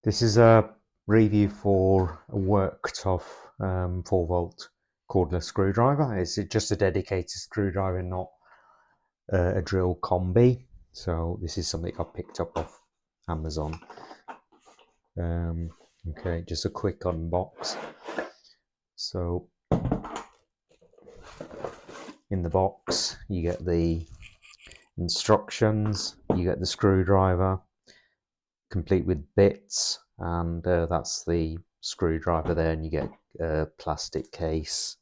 This is a review for a Werktough 4-volt cordless screwdriver. It's just a dedicated screwdriver, not a drill combi. So this is something I picked up off Amazon. Okay, just a quick unbox. So in the box you get the instructions, you get the screwdriver complete with bits, and that's the screwdriver there, and you get a plastic case.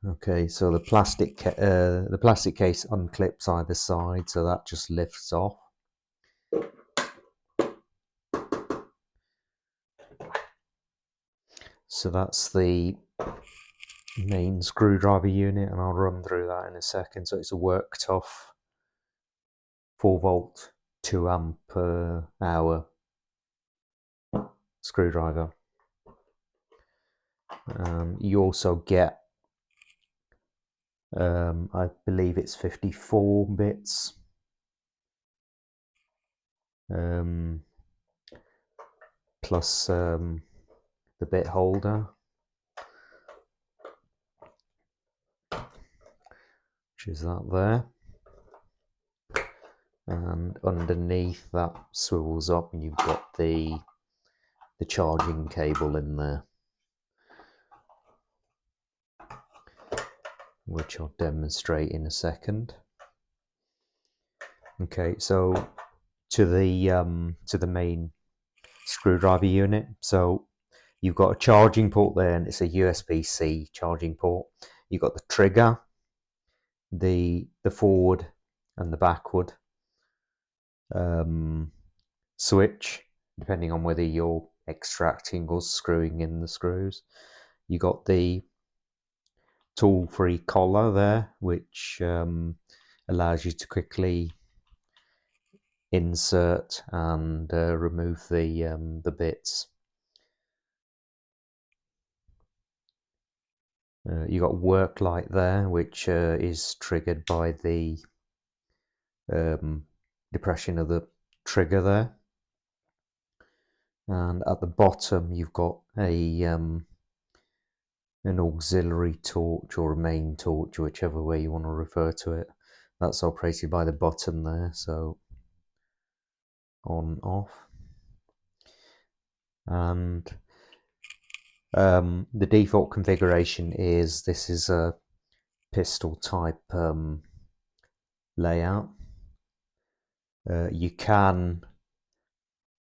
Okay, so the plastic case unclips either side, so that just lifts off. So that's the main screwdriver unit, and I'll run through that in a second. So it's a Werktough 4-volt 2 amp hour screwdriver. You also get I believe it's 54 bits, plus the bit holder, which is that there, and underneath that swivels up and you've got the charging cable in there, which I'll demonstrate in a second. Okay, so to the main screwdriver unit. So you've got a charging port there, and it's a USB-C charging port. You've got the trigger, the forward and the backward switch, depending on whether you're extracting or screwing in the screws. You got the tool-free collar there, which allows you to quickly insert and remove the bits. You got work light there, which is triggered by the depression of the trigger there. And at the bottom you've got a an auxiliary torch, or a main torch, whichever way you want to refer to it. That's operated by the button there, so on, off. And the default configuration is, this is a pistol type layout. You can,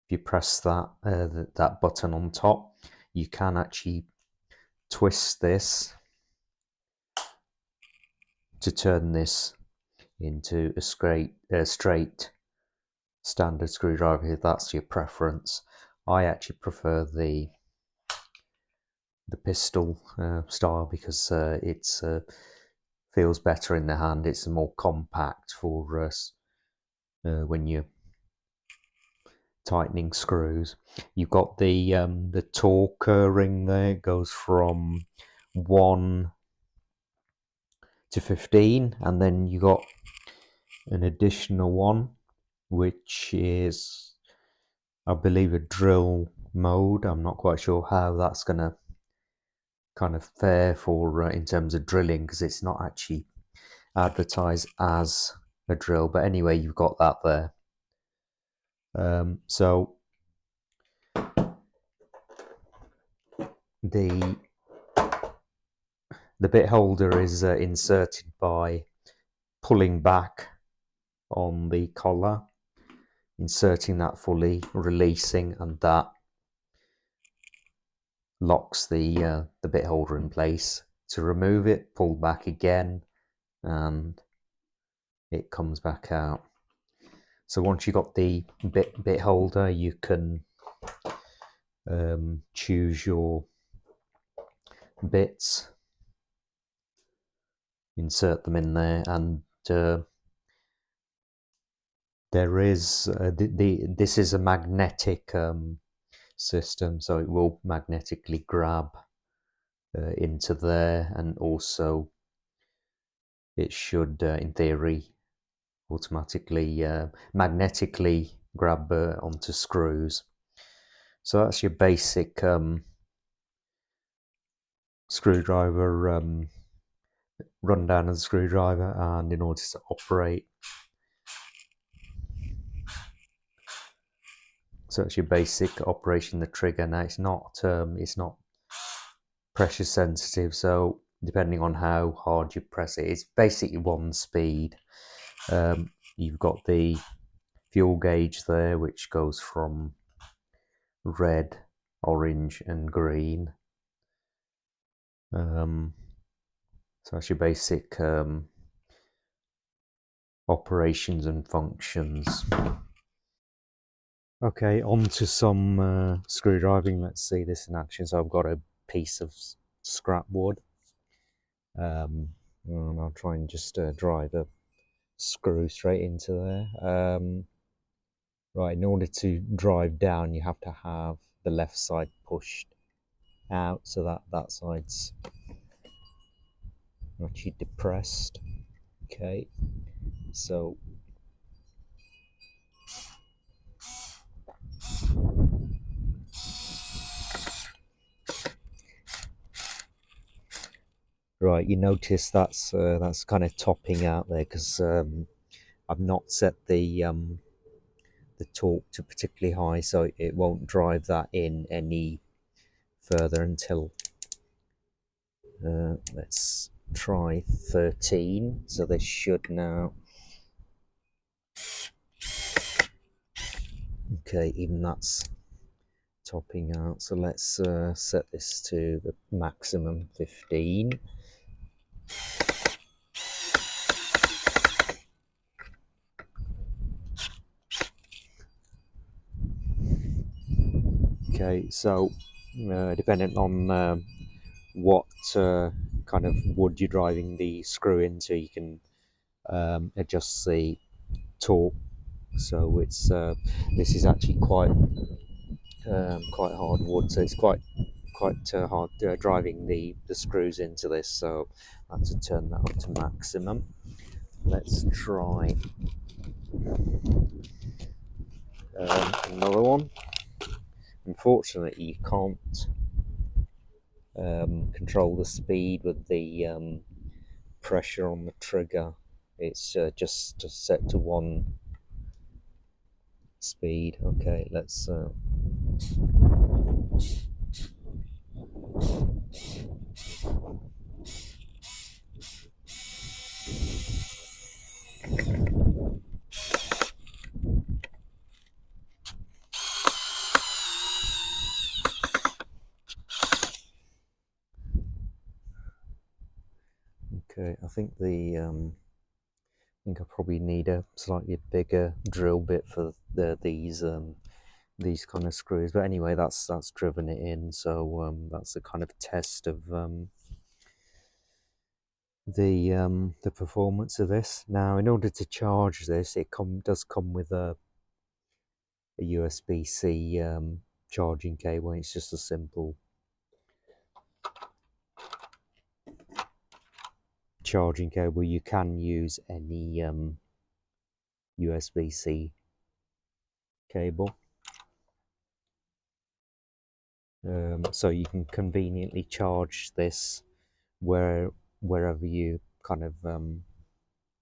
if you press that button on top, you can actually twist this to turn this into a straight standard screwdriver, if that's your preference. I actually prefer the pistol style because it feels better in the hand. It's more compact for when you're tightening screws. You've got the torque ring there. It goes from 1 to 15, and then you got an additional one, which is, I believe, a drill mode. I'm not quite sure how that's gonna kind of fare for in terms of drilling, because it's not actually advertised as a drill, but anyway, you've got that there. So the bit holder is inserted by pulling back on the collar, inserting that fully, releasing, and that locks the bit holder in place. To remove it, pull back again, and it comes back out. So once you've got the bit holder, you can choose your bits, insert them in there, and there is this is a magnetic system, so it will magnetically grab into there, and also it should in theory automatically magnetically grab onto screws. So that's your basic screwdriver rundown of the screwdriver, and in order to operate, so that's your basic operation of the trigger. Now it's not pressure sensitive, so depending on how hard you press it, it's basically one speed. You've got the fuel gauge there, which goes from red, orange and green. So that's your basic operations and functions. Okay, on to some screwdriving. Let's see this in action. So I've got a piece of scrap wood, and I'll try and just drive a screw straight into there. Right, in order to drive down, you have to have the left side pushed out, so that side's actually depressed. Okay, so right, you notice that's kind of topping out there because I've not set the torque to particularly high, so it won't drive that in any further until let's try 13. So this should now, okay, even that's topping out. So let's set this to the maximum 15. Okay, so depending on what kind of wood you're driving the screw into, you can adjust the torque. So it's this is actually quite hard wood, so it's quite hard driving the screws into this. So I have to turn that up to maximum. Let's try another one. Unfortunately, you can't control the speed with the pressure on the trigger. It's just set to one speed. Okay, let's okay, I think I think I probably need a slightly bigger drill bit for these kind of screws. But anyway, that's driven it in. So that's a kind of test of the performance of this. Now, in order to charge this, it does come with a USB-C charging cable. It's just a simple charging cable. You can use any USB-C cable, so you can conveniently charge this wherever you kind of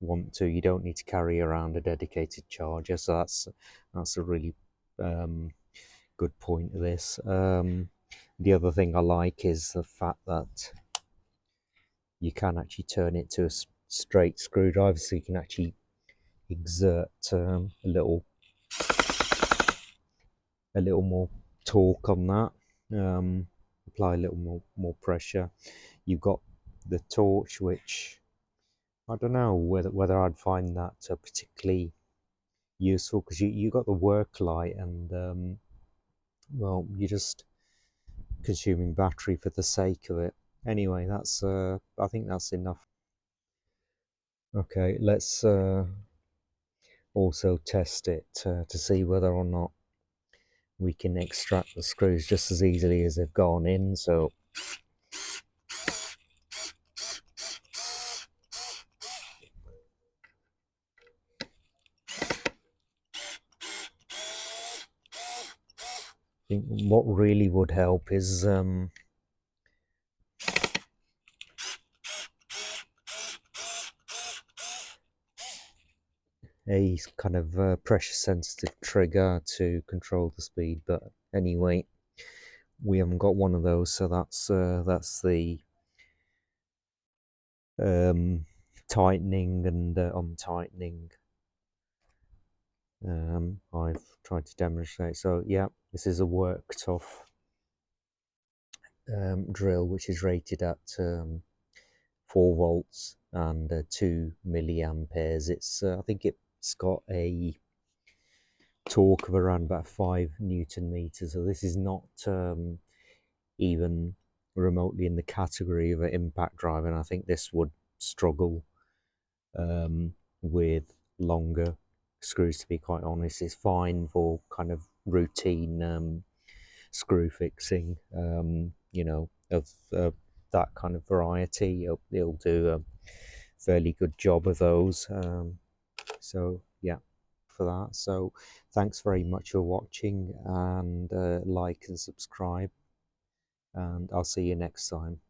want to. You don't need to carry around a dedicated charger, so that's a really good point of this. The other thing I like is the fact that you can actually turn it to a straight screwdriver, so you can actually exert a little more torque on that, apply a little more pressure. You've got the torch, which I don't know whether I'd find that particularly useful, because you got the work light, and well, you're just consuming battery for the sake of it. Anyway, that's I think that's enough. Okay, let's also test it to see whether or not we can extract the screws just as easily as they've gone in. So think what really would help is a kind of pressure sensitive trigger to control the speed, but anyway, we haven't got one of those, so that's the tightening and untightening I've tried to demonstrate. So yeah, this is a Werktough drill, which is rated at 4 volts and 2 milliamperes. It's I think it's got a torque of around about 5 Newton meters. So this is not even remotely in the category of an impact drive, and I think this would struggle with longer screws, to be quite honest. It's fine for kind of routine screw fixing, you know, of that kind of variety. It'll do a fairly good job of those. So yeah, for that. So thanks very much for watching, and like and subscribe, and I'll see you next time.